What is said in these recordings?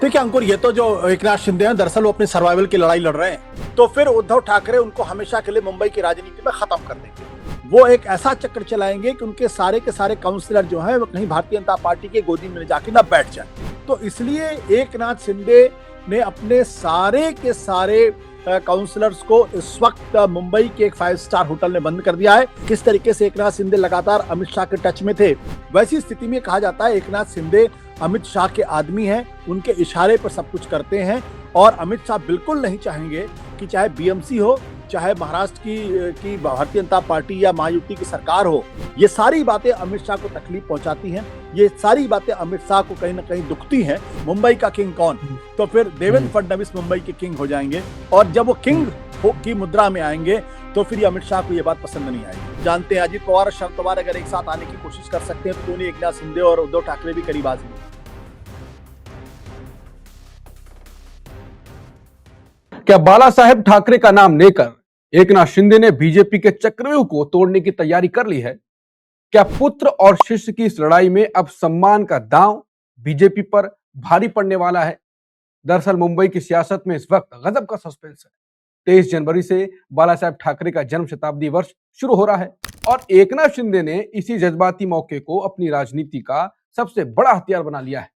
देखिए अंकुर, ये तो जो एकनाथ शिंदे हैं दरअसल वो अपनी सर्वाइवल की लड़ाई लड़ रहे हैं। तो फिर उद्धव ठाकरे उनको हमेशा के लिए मुंबई की राजनीति में खत्म कर देंगे। वो एक ऐसा चक्कर चलाएंगे कि उनके सारे के सारे काउंसलर जो हैं वो कहीं भारतीय जनता पार्टी के गोदी में जाके ना बैठ जाए। तो इसलिए एकनाथ शिंदे ने अपने सारे के सारे काउंसलर्स को इस वक्त मुंबई के एक 5 स्टार होटल में बंद कर दिया है। किस तरीके से एकनाथ शिंदे लगातार अमित शाह के टच में थे, वैसी स्थिति में कहा जाता है एकनाथ शिंदे अमित शाह के आदमी हैं, उनके इशारे पर सब कुछ करते हैं। और अमित शाह बिल्कुल नहीं चाहेंगे कि चाहे बीएमसी हो, चाहे महाराष्ट्र की भारतीय जनता पार्टी या महायुति की सरकार हो, ये सारी बातें अमित शाह को तकलीफ पहुंचाती हैं। ये सारी बातें अमित शाह को कहीं ना कहीं दुखती हैं। मुंबई का किंग कौन? तो फिर देवेंद्र फडणवीस मुंबई के किंग हो जाएंगे। और जब वो किंग की मुद्रा में आएंगे तो फिर अमित शाह को ये बात पसंद नहीं आएगी। जानते हैं अजित पवार और शरद पवार अगर एक साथ आने की कोशिश कर सकते हैं तो दोनों एकनाथ शिंदे और उद्धव ठाकरे भी करीब आ जाएंगे। क्या बाला साहेब ठाकरे का नाम लेकर एकनाथ शिंदे ने बीजेपी के चक्रव्यूह को तोड़ने की तैयारी कर ली है? क्या पुत्र और शिष्य की इस लड़ाई में अब सम्मान का दांव बीजेपी पर भारी पड़ने वाला है? दरअसल मुंबई की सियासत में इस वक्त गजब का सस्पेंस है। 23 जनवरी से बाला साहेब ठाकरे का जन्म शताब्दी वर्ष शुरू हो रहा है और एकनाथ शिंदे ने इसी जज्बाती मौके को अपनी राजनीति का सबसे बड़ा हथियार बना लिया है।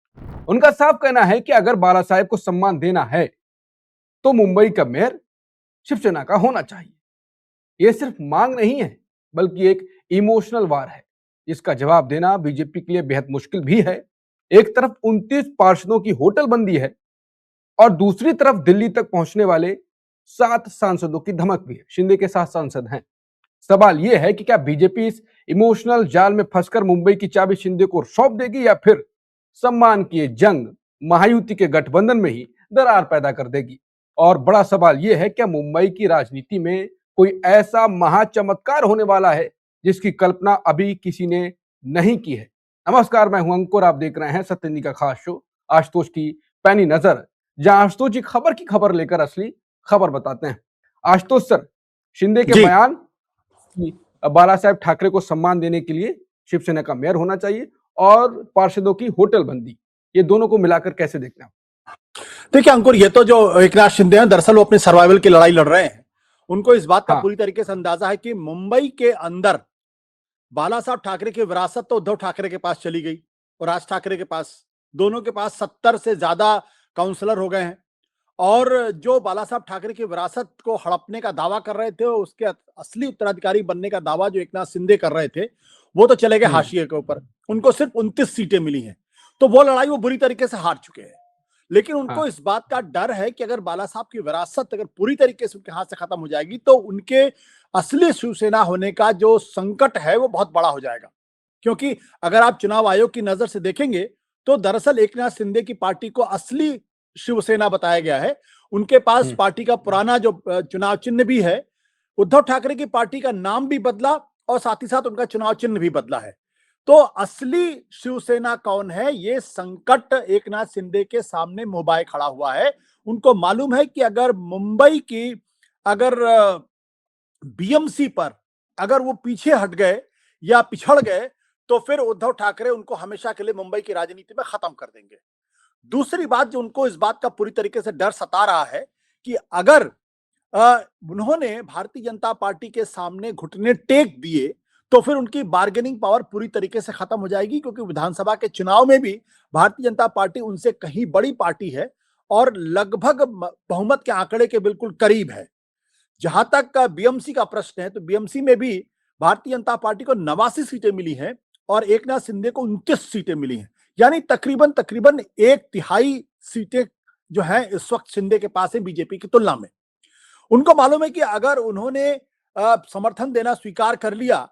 उनका साफ कहना है कि अगर बाला साहेब को सम्मान देना है तो मुंबई का मेयर शिवसेना का होना चाहिए। यह सिर्फ मांग नहीं है बल्कि एक इमोशनल वार है जिसका जवाब देना बीजेपी के लिए बेहद मुश्किल भी है। एक तरफ 29 पार्षदों की होटल बंदी है और दूसरी तरफ दिल्ली तक पहुंचने वाले 7 सांसदों की धमक भी है। शिंदे के 7 सांसद हैं। सवाल यह है कि क्या बीजेपी इस इमोशनल जाल में फंसकर मुंबई की चाबी शिंदे को सौंप देगी या फिर सम्मान की जंग महायुति के गठबंधन में ही दरार पैदा कर देगी? और बड़ा सवाल यह है क्या मुंबई की राजनीति में कोई ऐसा महाचमत्कार होने वाला है जिसकी कल्पना अभी किसी ने नहीं की है? नमस्कार, मैं हूं अंकुर, आप देख रहे हैं सत्यनी का खास शो आशुतोष की पैनी नजर, जहां आशुतोष जी खबर की खबर लेकर असली खबर बताते हैं। आशुतोष सर, शिंदे के बयान कि बाला साहेब ठाकरे को सम्मान देने के लिए शिवसेना का मेयर होना चाहिए और पार्षदों की होटल बंदी, ये दोनों को मिलाकर कैसे देखना? देखिए अंकुर, ये तो जो एकनाथ शिंदे हैं दरअसल वो अपनी सर्वाइवल की लड़ाई लड़ रहे हैं। उनको इस बात का पूरी तरीके से अंदाजा है कि मुंबई के अंदर बाला साहब ठाकरे की विरासत तो उद्धव ठाकरे के पास चली गई और राज ठाकरे के पास, दोनों के पास 70 से ज्यादा काउंसलर हो गए हैं। और जो बाला साहब ठाकरे की विरासत को हड़पने का दावा कर रहे थे, उसके असली उत्तराधिकारी बनने का दावा जो एकनाथ शिंदे कर रहे थे, वो तो चले गए हाशिए के ऊपर। उनको सिर्फ 29 सीटें मिली हैं। तो वो लड़ाई वो बुरी तरीके से हार चुके हैं। लेकिन उनको इस बात का डर है कि अगर बाला साहब की विरासत अगर पूरी तरीके से उनके हाथ से खत्म हो जाएगी तो उनके असली शिवसेना होने का जो संकट है वो बहुत बड़ा हो जाएगा। क्योंकि अगर आप चुनाव आयोग की नजर से देखेंगे तो दरअसल एकनाथ शिंदे की पार्टी को असली शिवसेना बताया गया है। उनके पास पार्टी का पुराना जो चुनाव चिन्ह भी है। उद्धव ठाकरे की पार्टी का नाम भी बदला और साथ ही साथ उनका चुनाव चिन्ह भी बदला है। तो असली शिवसेना कौन है, ये संकट एकनाथ शिंदे के सामने मुंबई खड़ा हुआ है। उनको मालूम है कि अगर मुंबई की अगर बीएमसी पर अगर वो पीछे हट गए या पिछड़ गए तो फिर उद्धव ठाकरे उनको हमेशा के लिए मुंबई की राजनीति में खत्म कर देंगे। दूसरी बात जो उनको इस बात का पूरी तरीके से डर सता रहा है कि अगर उन्होंने भारतीय जनता पार्टी के सामने घुटने टेक दिए तो फिर उनकी बार्गेनिंग पावर पूरी तरीके से खत्म हो जाएगी। क्योंकि विधानसभा के चुनाव में भी भारतीय जनता पार्टी उनसे कहीं बड़ी पार्टी है और लगभग बहुमत के आंकड़े के बिल्कुल करीब है। जहां तक बीएमसी का प्रश्न है तो बीएमसी में भी भारतीय जनता पार्टी को 89 सीटें मिली हैं और एकनाथ शिंदे को 29 सीटें मिली हैं। यानी तकरीबन तकरीबन 1/3 सीटें जो है इस वक्त शिंदे के पास है बीजेपी की तुलना में। उनको मालूम है कि अगर उन्होंने समर्थन देना स्वीकार कर लिया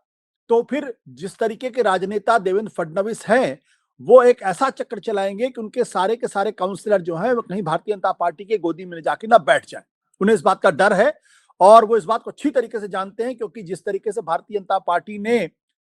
तो फिर जिस तरीके के राजनेता देवेंद्र फडणवीस हैं, वो एक ऐसा चक्कर चलाएंगे कि उनके सारे के सारे काउंसलर जो हैं वो कहीं भारतीय जनता पार्टी के गोदी में जाके ना बैठ जाए। उन्हें इस बात का डर है और वो इस बात को अच्छी तरीके से जानते हैं क्योंकि जिस तरीके से भारतीय जनता पार्टी ने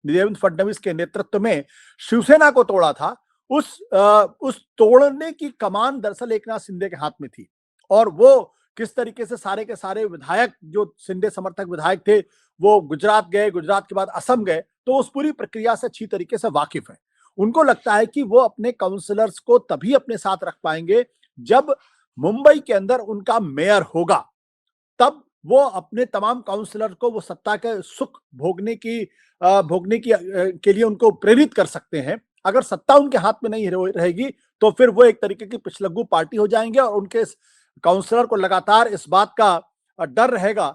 देवेंद्र फडणवीस के नेतृत्व में शिवसेना को तोड़ा था, उस तोड़ने की कमान दरअसल एकनाथ शिंदे के हाथ में थी। और वो किस तरीके से सारे के सारे विधायक जो शिंदे समर्थक विधायक थे वो गुजरात गए, गुजरात के बाद असम गए, तो उस पूरी प्रक्रिया से अच्छी तरीके से वाकिफ है। उनको लगता है कि वो अपने काउंसलर्स को तभी अपने साथ रख पाएंगे जब मुंबई के अंदर उनका मेयर होगा, तब वो अपने तमाम काउंसलर को वो सत्ता के सुख भोगने की के लिए उनको प्रेरित कर सकते हैं। अगर सत्ता उनके हाथ में नहीं रहेगी, तो फिर वो एक तरीके की पिछलग्गू पार्टी हो जाएंगे और उनके काउंसलर को लगातार इस बात का डर रहेगा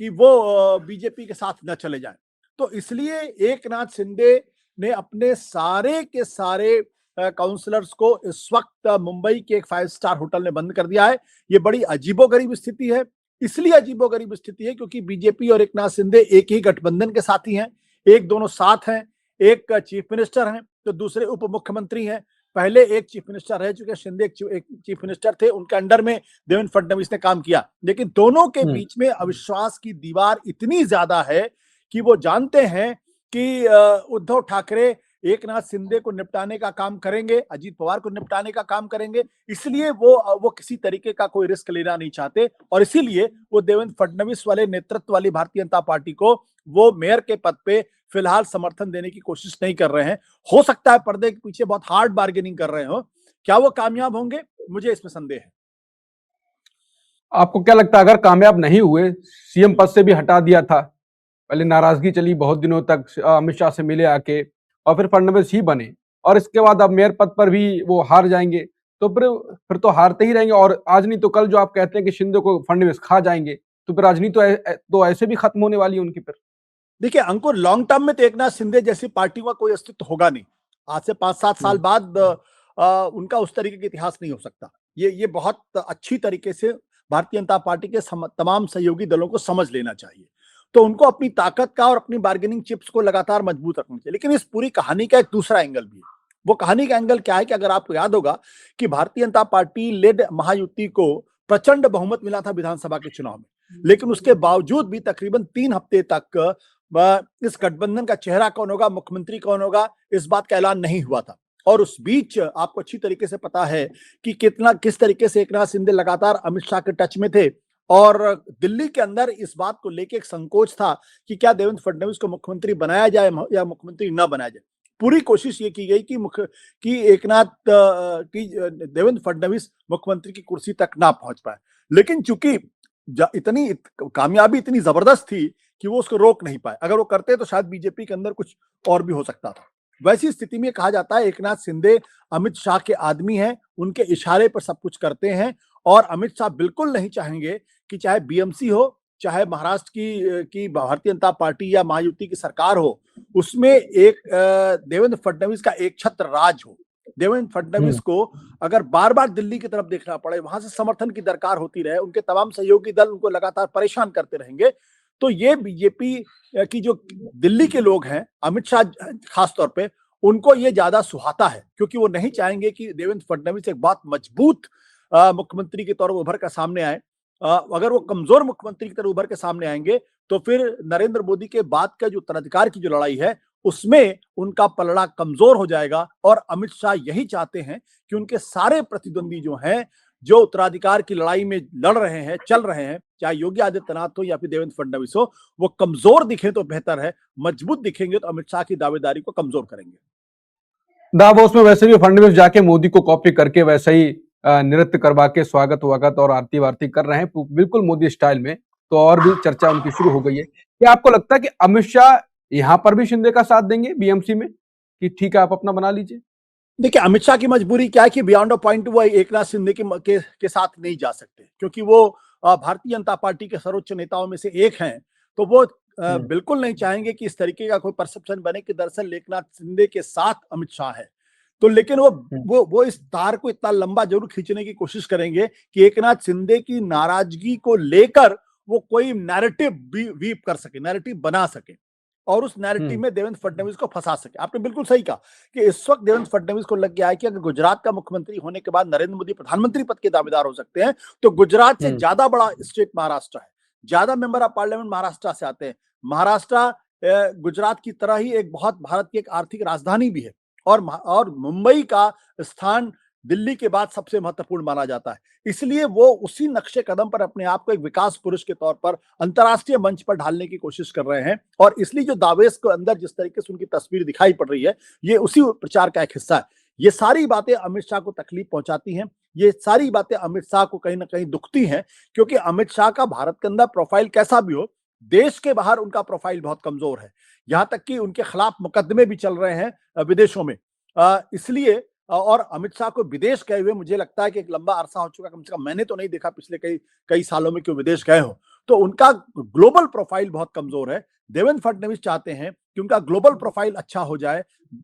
कि वो बीजेपी के साथ न चले जाएं। तो इसलिए एकनाथ शिंदे ने अपने सारे के सारे काउंसलर्स को इस वक्त मुंबई के एक 5 स्टार होटल में बंद कर दिया है। ये बड़ी अजीबोगरीब स्थिति है। इसलिए अजीबोगरीब स्थिति है क्योंकि बीजेपी और एकनाथ शिंदे एक ही गठबंधन के साथी हैं, एक दोनों साथ हैं, एक चीफ मिनिस्टर हैं तो दूसरे उप मुख्यमंत्री हैं। पहले एक चीफ मिनिस्टर रह चुके, शिंदे एक चीफ मिनिस्टर थे, उनके अंडर में देवेंद्र फडणवीस ने काम किया, लेकिन दोनों के बीच में अविश्वास की दीवार इतनी ज्यादा है कि वो जानते हैं कि उद्धव ठाकरे एकनाथ शिंदे को निपटाने का काम करेंगे, अजीत पवार को निपटाने का काम करेंगे, इसलिए वो किसी तरीके का कोई रिस्क लेना नहीं चाहते और इसीलिए वो देवेंद्र फडणवीस वाले नेतृत्व वाली भारतीय जनता पार्टी को वो मेयर के पद पे फिलहाल समर्थन देने की कोशिश नहीं कर रहे हैं। हो सकता है पर्दे के पीछे बहुत हार्ड बार्गेनिंग कर रहे हो। क्या वो कामयाब होंगे? मुझे इसमें संदेह है। आपको क्या लगता है अगर कामयाब नहीं हुए, सीएम पद से भी हटा दिया था, पहले नाराजगी चली बहुत दिनों तक, अमित शाह से मिले आके और फिर फडणवीस ही बने और इसके बाद अब मेयर पद पर भी वो हार जाएंगे, तो फिर तो हारते ही रहेंगे और आज नहीं तो कल जो आप कहते हैं कि शिंदे को फडणवीस खा जाएंगे, तो फिर राजनीति तो ऐसे भी खत्म होने वाली है उनकी। फिर देखिए अंकुर, लॉन्ग टर्म में तो एकनाथ शिंदे जैसी पार्टी का कोई अस्तित्व होगा नहीं। आज से 5-7 साल बाद उनका उस तरीके का इतिहास नहीं हो सकता। ये बहुत अच्छी तरीके से भारतीय जनता पार्टी के तमाम सहयोगी दलों को समझ लेना चाहिए। तो उनको अपनी ताकत का और अपनी बार्गेनिंग चिप्स को लगातार मजबूत रखना चाहिए। लेकिन इस पूरी कहानी का एक दूसरा एंगल भी है। वो कहानी का एंगल क्या है कि अगर आपको याद होगा कि भारतीय जनता पार्टी लेड महायुति को प्रचंड बहुमत मिला था विधानसभा के चुनाव में, लेकिन उसके बावजूद भी तकरीबन 3 हफ्ते तक इस गठबंधन का चेहरा कौन होगा, मुख्यमंत्री कौन होगा, इस बात का ऐलान नहीं हुआ था। और उस बीच आपको अच्छी तरीके से पता है कि किस तरीके से एकनाथ शिंदे लगातार अमित शाह के टच में थे और दिल्ली के अंदर इस बात को लेके एक संकोच था कि क्या देवेंद्र फडणवीस को मुख्यमंत्री बनाया जाए या मुख्यमंत्री न बनाया जाए। पूरी कोशिश ये की गई कि देवेंद्र फडणवीस मुख्यमंत्री की कुर्सी तक ना पहुंच पाए, लेकिन चूंकि इतनी कामयाबी इतनी जबरदस्त थी कि वो उसको रोक नहीं पाए। अगर वो करते तो शायद बीजेपी के अंदर कुछ और भी हो सकता था। वैसी स्थिति में कहा जाता है एकनाथ शिंदे अमित शाह के आदमी हैं, उनके इशारे पर सब कुछ करते हैं और अमित शाह बिल्कुल नहीं चाहेंगे कि चाहे बीएमसी हो, चाहे महाराष्ट्र की भारतीय जनता पार्टी या महायुति की सरकार हो, उसमें एक देवेंद्र फडणवीस का एक छत्र राज हो। देवेंद्र फडणवीस को अगर बार बार दिल्ली की तरफ देखना पड़े, वहां से समर्थन की दरकार होती रहे, उनके तमाम सहयोगी दल उनको लगातार परेशान करते रहेंगे, तो ये बीजेपी की जो दिल्ली के लोग हैं, अमित शाह खास तौर पे, उनको ये ज्यादा सुहाता है क्योंकि वो नहीं चाहेंगे कि देवेंद्र फडणवीस एक बहुत मजबूत मुख्यमंत्री के तौर पर उभर कर सामने आए। अगर वो कमजोर मुख्यमंत्री की तरह उभर के सामने आएंगे तो फिर नरेंद्र मोदी के बाद का जो उत्तराधिकार की जो लड़ाई है उसमें उनका पलड़ा कमजोर हो जाएगा और अमित शाह यही चाहते हैं कि उनके सारे प्रतिद्वंदी जो हैं, जो उत्तराधिकार की लड़ाई में लड़ रहे हैं, चल रहे हैं, चाहे योगी आदित्यनाथ हो या फिर देवेंद्र फडणवीस हो, वो कमजोर दिखे तो बेहतर है, मजबूत दिखेंगे तो अमित शाह की दावेदारी को कमजोर करेंगे। दावोस में वैसे भी फडणवीस जाके मोदी को कॉपी करके वैसे ही नृत्य करवा के स्वागत वागत और आरती वारती कर रहे हैं बिल्कुल मोदी स्टाइल में, तो और भी चर्चा उनकी शुरू हो गई है। क्या आपको लगता है कि अमित शाह यहां पर भी शिंदे का साथ देंगे बीएमसी में कि ठीक है आप अपना बना लीजिए? देखिए अमित शाह की मजबूरी क्या है कि बियॉन्ड अ पॉइंट वो एकनाथ शिंदे के साथ नहीं जा सकते क्योंकि वो भारतीय जनता पार्टी के सर्वोच्च नेताओं में से एक हैं। तो वो बिल्कुल नहीं चाहेंगे कि इस तरीके का कोई परसेप्शन बने कि दरअसल एकनाथ शिंदे के साथ अमित शाह है। तो लेकिन वो इस तार को इतना लंबा जरूर खींचने की कोशिश करेंगे कि एकनाथ शिंदे की नाराजगी को लेकर वो कोई नैरेटिव वीव कर सके, नैरेटिव बना सके और उस नैरेटिव में देवेंद्र फडणवीस को फंसा सके। आपने बिल्कुल सही कहा कि इस वक्त देवेंद्र फडणवीस को लग गया है कि अगर गुजरात का मुख्यमंत्री होने के बाद नरेंद्र मोदी प्रधानमंत्री पद के दावेदार हो सकते हैं, तो गुजरात से ज्यादा बड़ा स्टेट महाराष्ट्र है, ज्यादा मेंबर ऑफ पार्लियामेंट महाराष्ट्र से आते हैं। महाराष्ट्र गुजरात की तरह ही एक बहुत भारत की एक आर्थिक राजधानी भी है और मुंबई का स्थान दिल्ली के बाद सबसे महत्वपूर्ण माना जाता है। इसलिए वो उसी नक्शे कदम पर अपने आप को एक विकास पुरुष के तौर पर अंतर्राष्ट्रीय मंच पर ढालने की कोशिश कर रहे हैं और इसलिए जो दावेस के अंदर जिस तरीके से उनकी तस्वीर दिखाई पड़ रही है, ये उसी प्रचार का एक हिस्सा है। ये सारी बातें अमित शाह को तकलीफ पहुंचाती हैं। ये सारी बातें अमित शाह को कहीं ना कहीं दुखती हैं, क्योंकि अमित शाह का भारत के अंदर प्रोफाइल कैसा भी हो, देश के बाहर उनका प्रोफाइल बहुत कमजोर है। यहां तक कि उनके खिलाफ मुकदमे भी चल रहे हैं विदेशों में। इसलिए और अमित शाह को विदेश गए हुए मुझे लगता है कि एक लंबा अरसा हो चुका, कम से कम मैंने तो नहीं देखा पिछले कई कई सालों में कि वो विदेश गए हो। तो उनका ग्लोबल प्रोफाइल बहुत कमजोर है। देवेंद्र फडणवीस चाहते हैं कि उनका ग्लोबल प्रोफाइल अच्छा हो जाए,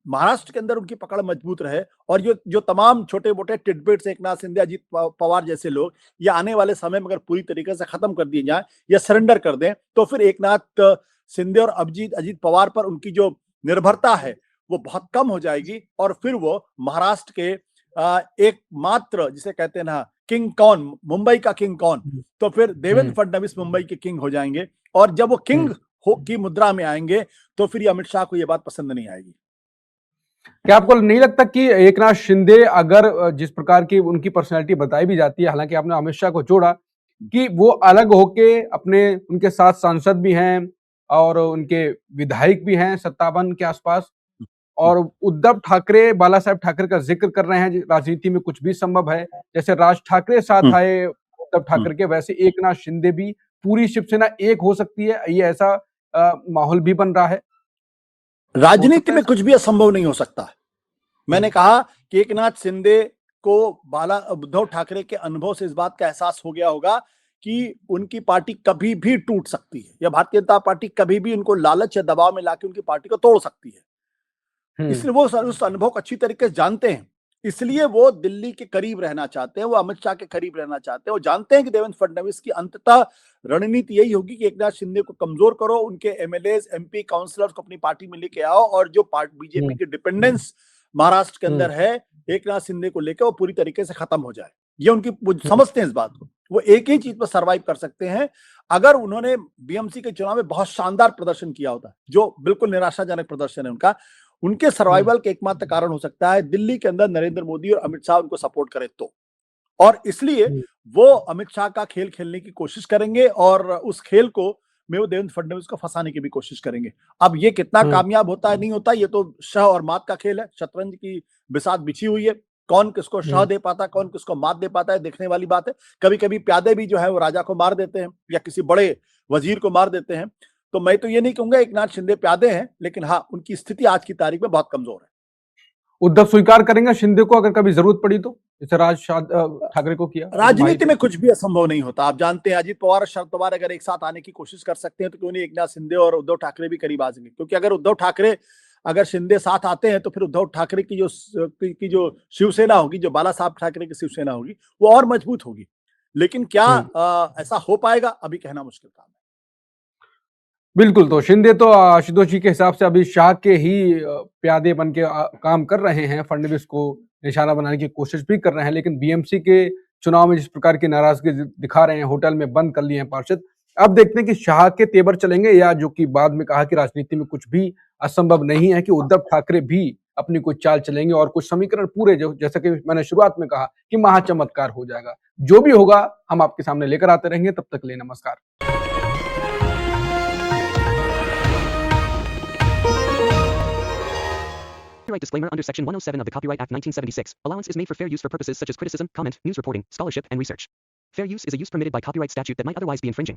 महाराष्ट्र के अंदर उनकी पकड़ मजबूत रहे, और जो तमाम छोटे मोटे टिडबिट्स एक नाथ शिंदे, अजीत पवार जैसे लोग ये आने वाले समय में अगर पूरी तरीके से खत्म कर दिए जाए या सरेंडर कर दें, तो फिर एक नाथ शिंदे और अजीत पवार पर उनकी जो निर्भरता है वो बहुत कम हो जाएगी, और फिर वो महाराष्ट्र के एकमात्र जिसे कहते हैं ना किंग कौन, मुंबई का किंग कौन, तो फिर देवेंद्र फडणवीस मुंबई के किंग हो जाएंगे। और जब वो किंग हो की मुद्रा में आएंगे तो फिर अमित शाह को ये बात पसंद नहीं आएगी। क्या आपको नहीं लगता कि एकनाथ शिंदे, अगर जिस प्रकार की उनकी पर्सनैलिटी बताई भी जाती है, हालांकि आपने अमित शाह को जोड़ा, कि वो अलग होके अपने, उनके साथ सांसद भी हैं और उनके विधायक भी हैं 57 के आसपास, और उद्धव ठाकरे, बाला साहेब ठाकरे का जिक्र कर रहे हैं, राजनीति में कुछ भी संभव है। जैसे राज ठाकरे साथ आए उद्धव ठाकरे के, वैसे एकनाथ शिंदे भी, पूरी शिवसेना एक हो सकती है, ये ऐसा माहौल भी बन रहा है। राजनीति में कुछ भी असंभव नहीं हो सकता। मैंने कहा कि एकनाथ शिंदे को उद्धव ठाकरे के अनुभव से इस बात का एहसास हो गया होगा कि उनकी पार्टी कभी भी टूट सकती है, या भारतीय जनता पार्टी कभी भी उनको लालच या दबाव में लाके उनकी पार्टी को तोड़ सकती है। इसलिए वो उस अनुभव को अच्छी तरीके से जानते हैं, इसलिए वो दिल्ली के करीब रहना चाहते हैं, वो अमित शाह के करीब रहना चाहते हैं। वो जानते हैं कि देवेंद्र फडणवीस की अंततः रणनीति यही होगी कि एकनाथ शिंदे को कमजोर करो, उनके एमएलएज, एमपी, काउंसलर्स को अपनी पार्टी में लेके आओ, और जो बीजेपी की डिपेंडेंस महाराष्ट्र के अंदर है एकनाथ शिंदे को लेकर, वो पूरी तरीके से खत्म हो जाए। ये उनकी समझते हैं इस बात को। वो एक ही चीज पर सर्वाइव कर सकते हैं, अगर उन्होंने बीएमसी के चुनाव में बहुत शानदार प्रदर्शन किया होता, जो बिल्कुल निराशाजनक प्रदर्शन है उनका, उनके सर्वाइवल के एकमात्र कारण हो सकता है दिल्ली के अंदर नरेंद्र मोदी और अमित शाह उनको सपोर्ट करे तो। और इसलिए वो अमित शाह का खेल खेलने की कोशिश करेंगे, और उस खेल को में वो देवेंद्र फडणवीस को फंसाने की भी कोशिश करेंगे। अब ये कितना कामयाब होता है नहीं होता, ये तो शह और मात का खेल है, शतरंज की बिसात बिछी हुई है। कौन किसको शह दे पाता है, कौन किसको मात दे पाता है, देखने वाली बात है। कभी कभी प्यादे भी जो है वो राजा को मार देते हैं, या किसी बड़े वजीर को मार देते हैं। तो मैं तो ये नहीं कहूंगा एकनाथ शिंदे प्यादे हैं, लेकिन हाँ, उनकी स्थिति आज की तारीख में बहुत कमजोर है। उद्धव स्वीकार करेंगे शिंदे को अगर कभी जरूरत पड़ी तो, जैसे राज ठाकरे को किया? राजनीति में कुछ भी असंभव नहीं होता। आप जानते हैं अजीत पवार और शरद पवार अगर एक साथ आने की कोशिश कर सकते हैं, तो क्यों नहीं एकनाथ शिंदे और उद्धव ठाकरे भी करीब आ जाएंगे। क्योंकि अगर उद्धव ठाकरे, अगर शिंदे साथ आते हैं, तो फिर उद्धव ठाकरे की जो शिवसेना होगी, जो बाला साहब ठाकरे की शिवसेना होगी, वो और मजबूत होगी। लेकिन क्या ऐसा हो पाएगा, अभी कहना मुश्किल काम है। बिल्कुल, तो शिंदे तो आशुतोष जी के हिसाब से अभी शाह के ही प्यादे बन के काम कर रहे हैं, फडणवीस को निशाना बनाने की कोशिश भी कर रहे हैं। लेकिन बीएमसी के चुनाव में जिस प्रकार की नाराजगी दिखा रहे हैं, होटल में बंद कर लिए हैं पार्षद, अब देखते हैं कि शाह के तेवर चलेंगे, या जो कि बाद में कहा कि राजनीति में कुछ भी असंभव नहीं है, कि उद्धव ठाकरे भी अपनी कोई चाल चलेंगे और कुछ समीकरण पूरे, जो जैसा कि मैंने शुरुआत में कहा कि महाचमत्कार हो जाएगा। जो भी होगा हम आपके सामने लेकर आते रहेंगे। तब तक के लिए नमस्कार। Copyright disclaimer under Section 107 of the Copyright Act 1976. Allowance is made for fair use for purposes such as criticism, comment, news reporting, scholarship, and research. Fair use is a use permitted by copyright statute that might otherwise be infringing.